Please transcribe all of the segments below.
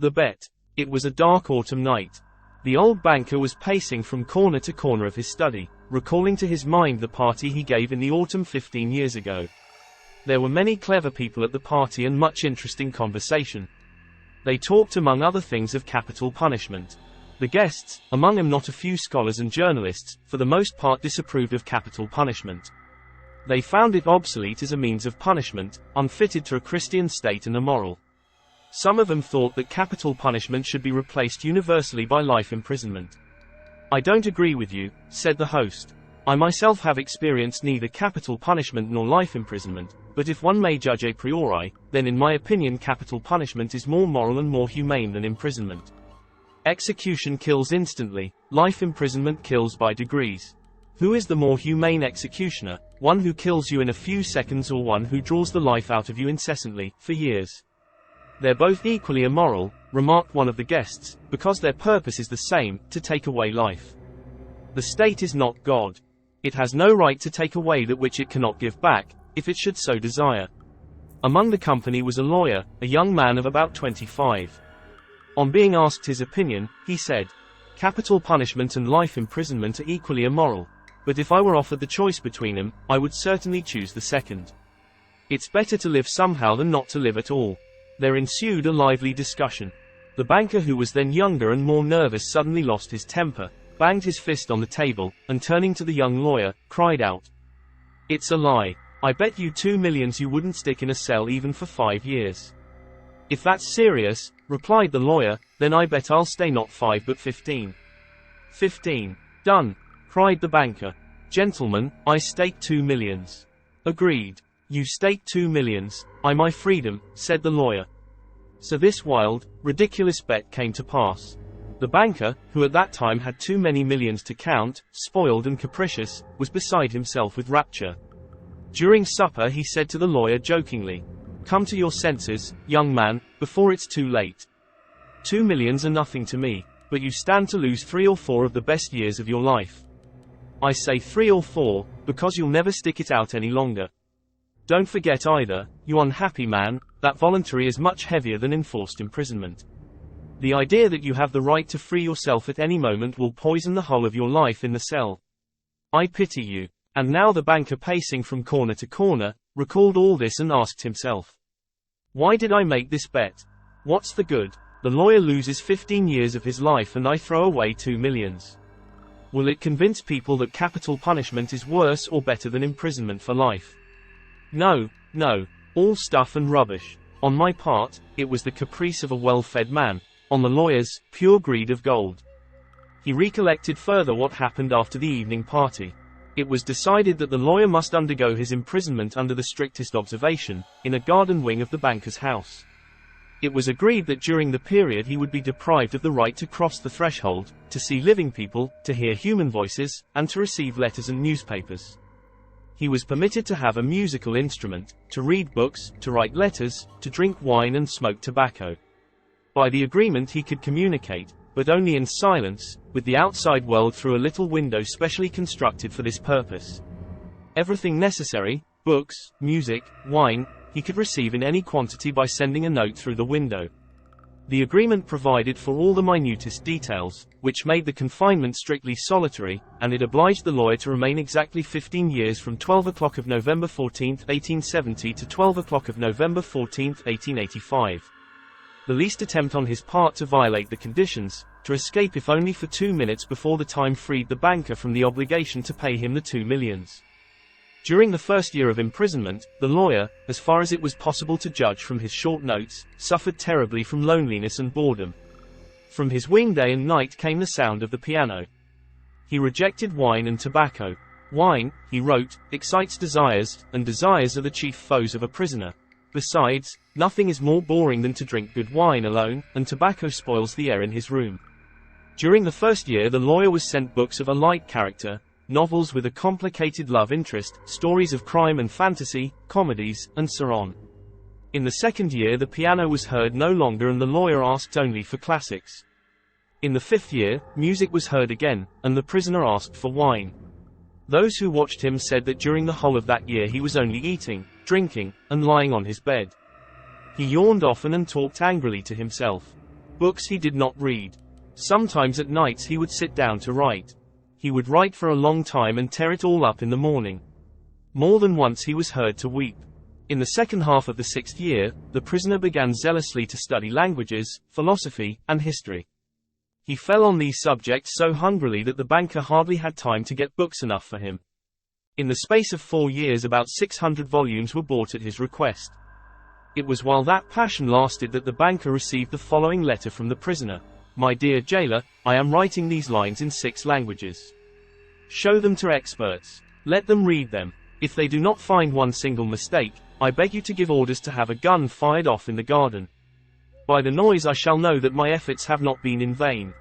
The bet. It was a dark autumn night. The old banker was pacing from corner to corner of his study, recalling to his mind the party he gave in the autumn 15 years ago. There were many clever people at the party and much interesting conversation. They talked among other things of capital punishment. The guests, among them not a few scholars and journalists, for the most part disapproved of capital punishment. They found it obsolete as a means of punishment, unfitted to a Christian state and immoral. Some of them thought that capital punishment should be replaced universally by life imprisonment. "I don't agree with you," said the host. "I myself have experienced neither capital punishment nor life imprisonment, but if one may judge a priori, then in my opinion capital punishment is more moral and more humane than imprisonment. Execution kills instantly, life imprisonment kills by degrees. Who is the more humane executioner, one who kills you in a few seconds or one who draws the life out of you incessantly, for years?" "They're both equally immoral," remarked one of the guests, "because their purpose is the same, to take away life. The state is not God. It has no right to take away that which it cannot give back, if it should so desire." Among the company was a lawyer, a young man of about 25. On being asked his opinion, he said, "Capital punishment and life imprisonment are equally immoral, but if I were offered the choice between them, I would certainly choose the second. It's better to live somehow than not to live at all." There ensued a lively discussion. The banker, who was then younger and more nervous, suddenly lost his temper, banged his fist on the table, and turning to the young lawyer, cried out, "It's a lie. I bet you 2 millions you wouldn't stick in a cell even for 5 years." "If that's serious," replied the lawyer, "then I bet I'll stay not 5 but 15. 15. "Done," cried the banker. "Gentlemen, I stake 2 millions. "Agreed." "You stake 2 millions, I my freedom," said the lawyer. So this wild, ridiculous bet came to pass. The banker, who at that time had too many millions to count, spoiled and capricious, was beside himself with rapture. During supper he said to the lawyer jokingly, "Come to your senses, young man, before it's too late. 2 millions are nothing to me, but you stand to lose 3 or 4 of the best years of your life. I say 3 or 4, because you'll never stick it out any longer. Don't forget either, you unhappy man, that voluntary is much heavier than enforced imprisonment. The idea that you have the right to free yourself at any moment will poison the whole of your life in the cell. I pity you." And now the banker, pacing from corner to corner, recalled all this and asked himself, "Why did I make this bet? What's the good? The lawyer loses 15 years of his life and I throw away 2 millions. Will it convince people that capital punishment is worse or better than imprisonment for life? No, no, all stuff and rubbish. On my part, it was the caprice of a well-fed man. On the lawyer's, pure greed of gold." He recollected further what happened after the evening party. It was decided that the lawyer must undergo his imprisonment under the strictest observation, in a garden wing of the banker's house. It was agreed that during the period he would be deprived of the right to cross the threshold, to see living people, to hear human voices, and to receive letters and newspapers. He was permitted to have a musical instrument, to read books, to write letters, to drink wine and smoke tobacco. By the agreement he could communicate, but only in silence, with the outside world through a little window specially constructed for this purpose. Everything necessary, books, music, wine, he could receive in any quantity by sending a note through the window. The agreement provided for all the minutest details, which made the confinement strictly solitary, and it obliged the lawyer to remain exactly 15 years from 12 o'clock of November 14, 1870 to 12 o'clock of November 14, 1885. The least attempt on his part to violate the conditions, to escape if only for 2 minutes before the time, freed the banker from the obligation to pay him the 2 millions. During the first year of imprisonment, the lawyer, as far as it was possible to judge from his short notes, suffered terribly from loneliness and boredom. From his wing day and night came the sound of the piano. He rejected wine and tobacco. "Wine," he wrote, "excites desires, and desires are the chief foes of a prisoner. Besides, nothing is more boring than to drink good wine alone, and tobacco spoils the air in his room." During the first year the lawyer was sent books of a light character, novels with a complicated love interest, stories of crime and fantasy, comedies, and so on. In the second year the piano was heard no longer and the lawyer asked only for classics. In the fifth year, music was heard again, and the prisoner asked for wine. Those who watched him said that during the whole of that year he was only eating, drinking, and lying on his bed. He yawned often and talked angrily to himself. Books he did not read. Sometimes at nights he would sit down to write. He would write for a long time and tear it all up in the morning. More than once he was heard to weep. In the second half of the 6th year, the prisoner began zealously to study languages, philosophy, and history. He fell on these subjects so hungrily that the banker hardly had time to get books enough for him. In the space of 4 years about 600 volumes were bought at his request. It was while that passion lasted that the banker received the following letter from the prisoner. My dear jailer, I am writing these lines in 6 languages. Show them to experts. Let them read them. If they do not find one single mistake, I beg you to give orders to have a gun fired off in the garden. By the noise I shall know that my efforts have not been in vain.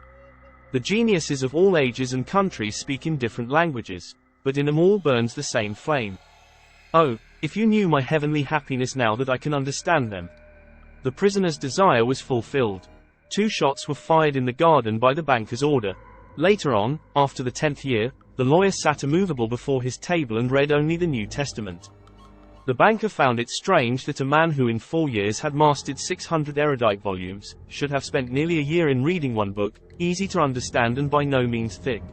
The geniuses of all ages and countries speak in different languages, but in them all burns the same flame. Oh, if you knew my heavenly happiness now that I can understand them. The prisoner's desire was fulfilled. 2 shots were fired in the garden by the banker's order. Later on, after the 10th year, the lawyer sat immovable before his table and read only the New Testament. The banker found it strange that a man who in 4 years had mastered 600 erudite volumes, should have spent nearly a year in reading one book, easy to understand and by no means thick.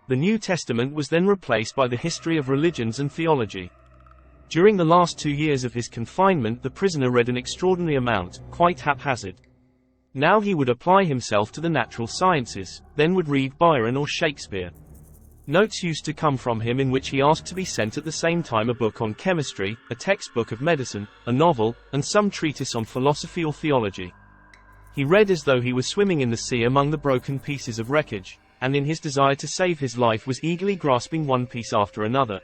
The New Testament was then replaced by the history of religions and theology. During the last 2 years of his confinement the prisoner read an extraordinary amount, quite haphazard. Now he would apply himself to the natural sciences, then would read Byron or Shakespeare. Notes used to come from him in which he asked to be sent at the same time a book on chemistry, a textbook of medicine, a novel, and some treatise on philosophy or theology. He read as though he was swimming in the sea among the broken pieces of wreckage, and in his desire to save his life was eagerly grasping one piece after another.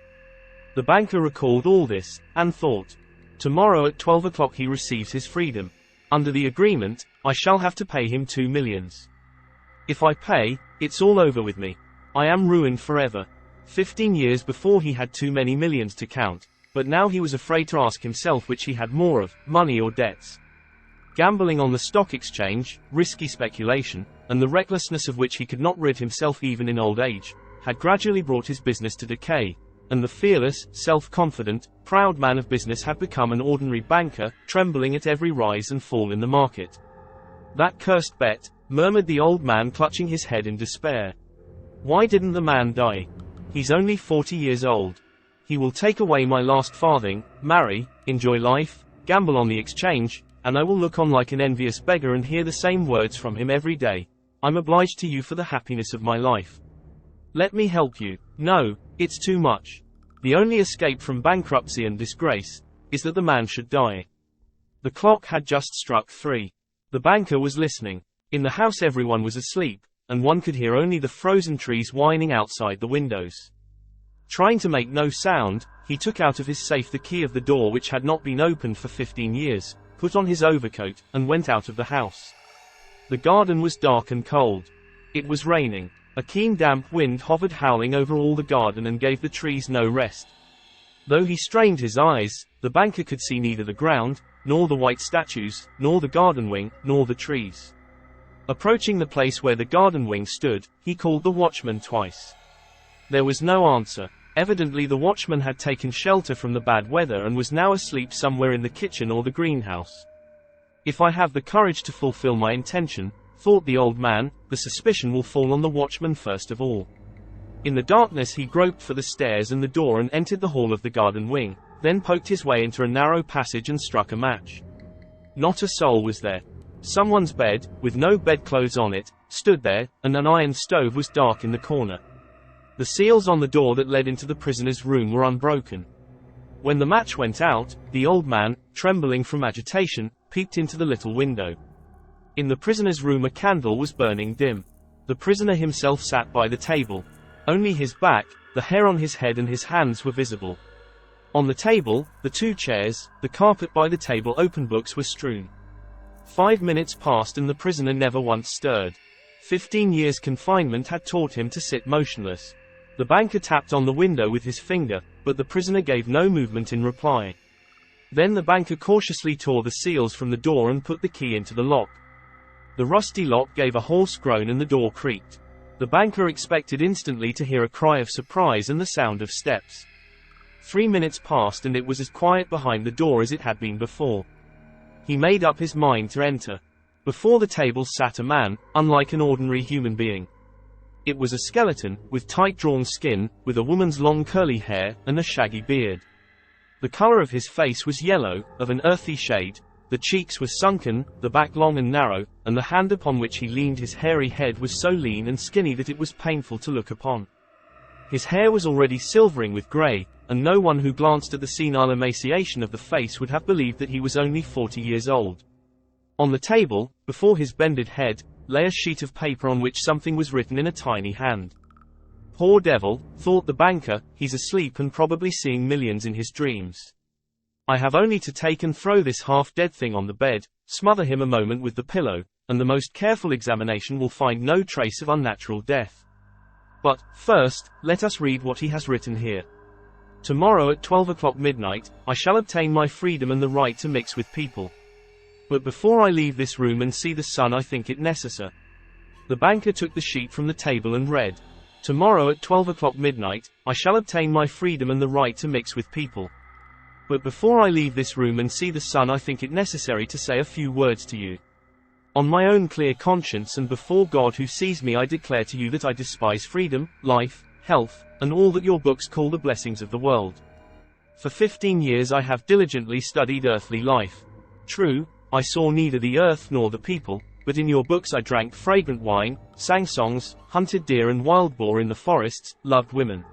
The banker recalled all this, and thought, tomorrow at 12 o'clock he receives his freedom. Under the agreement, I shall have to pay him 2 millions. If I pay, it's all over with me. I am ruined forever. 15 years before he had too many millions to count, but now he was afraid to ask himself which he had more of, money or debts. Gambling on the stock exchange, risky speculation, and the recklessness of which he could not rid himself even in old age, had gradually brought his business to decay, and the fearless, self-confident, proud man of business had become an ordinary banker, trembling at every rise and fall in the market. That cursed bet, murmured the old man clutching his head in despair. Why didn't the man die? He's only 40 years old. He will take away my last farthing, marry, enjoy life, gamble on the exchange, and I will look on like an envious beggar and hear the same words from him every day. I'm obliged to you for the happiness of my life. Let me help you. No, it's too much. The only escape from bankruptcy and disgrace is that the man should die. The clock had just struck 3. The banker was listening. In the house everyone was asleep, and one could hear only the frozen trees whining outside the windows. Trying to make no sound, he took out of his safe the key of the door which had not been opened for 15 years, put on his overcoat, and went out of the house. The garden was dark and cold. It was raining. A keen damp wind hovered howling over all the garden and gave the trees no rest. Though he strained his eyes, the banker could see neither the ground, nor the white statues, nor the garden wing, nor the trees. Approaching the place where the garden wing stood, he called the watchman twice. There was no answer. Evidently the watchman had taken shelter from the bad weather and was now asleep somewhere in the kitchen or the greenhouse. If I have the courage to fulfill my intention, thought the old man, the suspicion will fall on the watchman first of all. In the darkness he groped for the stairs and the door and entered the hall of the garden wing, then poked his way into a narrow passage and struck a match. Not a soul was there. Someone's bed, with no bedclothes on it, stood there, and an iron stove was dark in the corner. The seals on the door that led into the prisoner's room were unbroken. When the match went out, the old man, trembling from agitation, peeped into the little window. In the prisoner's room a candle was burning dim. The prisoner himself sat by the table. Only his back, the hair on his head and his hands were visible. On the table, the 2 chairs, the carpet by the table open books were strewn. 5 minutes passed and the prisoner never once stirred. 15 years' confinement had taught him to sit motionless. The banker tapped on the window with his finger, but the prisoner gave no movement in reply. Then the banker cautiously tore the seals from the door and put the key into the lock. The rusty lock gave a hoarse groan and the door creaked. The banker expected instantly to hear a cry of surprise and the sound of steps. 3 minutes passed and it was as quiet behind the door as it had been before. He made up his mind to enter. Before the table sat a man, unlike an ordinary human being. It was a skeleton, with tight-drawn skin, with a woman's long curly hair, and a shaggy beard. The color of his face was yellow, of an earthy shade, the cheeks were sunken, the back long and narrow, and the hand upon which he leaned his hairy head was so lean and skinny that it was painful to look upon. His hair was already silvering with grey, and no one who glanced at the senile emaciation of the face would have believed that he was only 40 years old. On the table, before his bended head, lay a sheet of paper on which something was written in a tiny hand. Poor devil, thought the banker, he's asleep and probably seeing millions in his dreams. I have only to take and throw this half-dead thing on the bed, smother him a moment with the pillow, and the most careful examination will find no trace of unnatural death. But, first, let us read what he has written here. Tomorrow at 12 o'clock midnight, I shall obtain my freedom and the right to mix with people. But before I leave this room and see the sun I think it necessary. The banker took the sheet from the table and read. Tomorrow at 12 o'clock midnight, I shall obtain my freedom and the right to mix with people. But before I leave this room and see the sun I think it necessary to say a few words to you. On my own clear conscience and before God who sees me I declare to you that I despise freedom, life, health, and all that your books call the blessings of the world. For 15 years I have diligently studied earthly life. True, I saw neither the earth nor the people, but in your books I drank fragrant wine, sang songs, hunted deer and wild boar in the forests, loved women.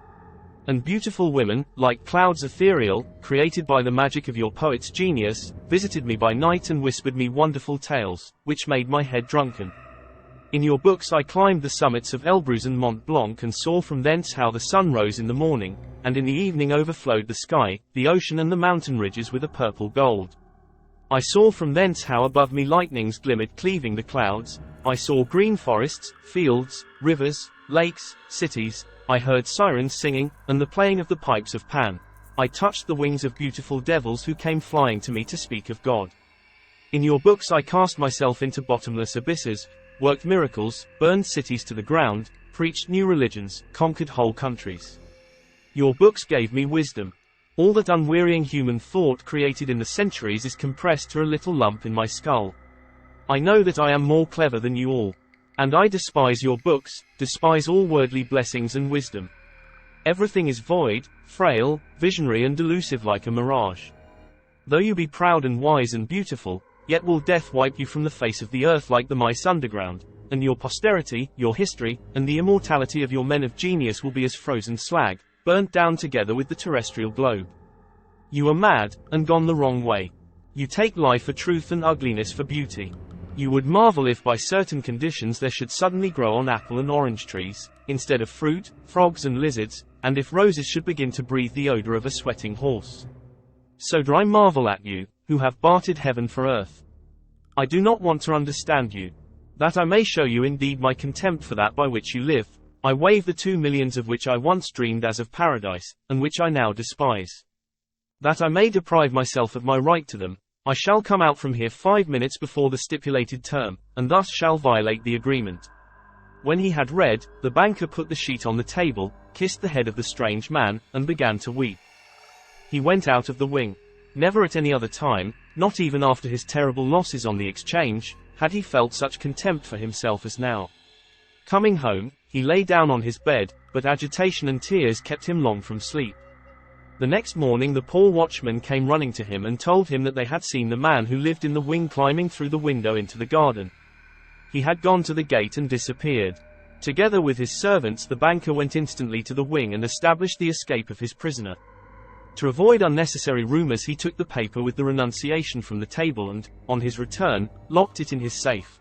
And beautiful women, like clouds ethereal, created by the magic of your poet's genius, visited me by night and whispered me wonderful tales, which made my head drunken. In your books I climbed the summits of Elbrus and Mont Blanc and saw from thence how the sun rose in the morning, and in the evening overflowed the sky, the ocean and the mountain ridges with a purple gold. I saw from thence how above me lightnings glimmered cleaving the clouds, I saw green forests, fields, rivers, lakes, cities, I heard sirens singing, and the playing of the pipes of Pan. I touched the wings of beautiful devils who came flying to me to speak of God. In your books I cast myself into bottomless abysses, worked miracles, burned cities to the ground, preached new religions, conquered whole countries. Your books gave me wisdom. All that unwearying human thought created in the centuries is compressed to a little lump in my skull. I know that I am more clever than you all. And I despise your books, despise all worldly blessings and wisdom. Everything is void, frail, visionary and delusive like a mirage. Though you be proud and wise and beautiful, yet will death wipe you from the face of the earth like the mice underground, and your posterity, your history, and the immortality of your men of genius will be as frozen slag, burnt down together with the terrestrial globe. You are mad, and gone the wrong way. You take life for truth and ugliness for beauty. You would marvel if by certain conditions there should suddenly grow on apple and orange trees, instead of fruit, frogs and lizards, and if roses should begin to breathe the odor of a sweating horse. So do I marvel at you, who have bartered heaven for earth. I do not want to understand you. That I may show you indeed my contempt for that by which you live, I waive the 2 millions of which I once dreamed as of paradise, and which I now despise. That I may deprive myself of my right to them, I shall come out from here 5 minutes before the stipulated term, and thus shall violate the agreement. When he had read, the banker put the sheet on the table, kissed the head of the strange man, and began to weep. He went out of the wing. Never at any other time, not even after his terrible losses on the exchange, had he felt such contempt for himself as now. Coming home, he lay down on his bed, but agitation and tears kept him long from sleep. The next morning the poor watchman came running to him and told him that they had seen the man who lived in the wing climbing through the window into the garden. He had gone to the gate and disappeared. Together with his servants the banker went instantly to the wing and established the escape of his prisoner. To avoid unnecessary rumors he took the paper with the renunciation from the table and, on his return, locked it in his safe.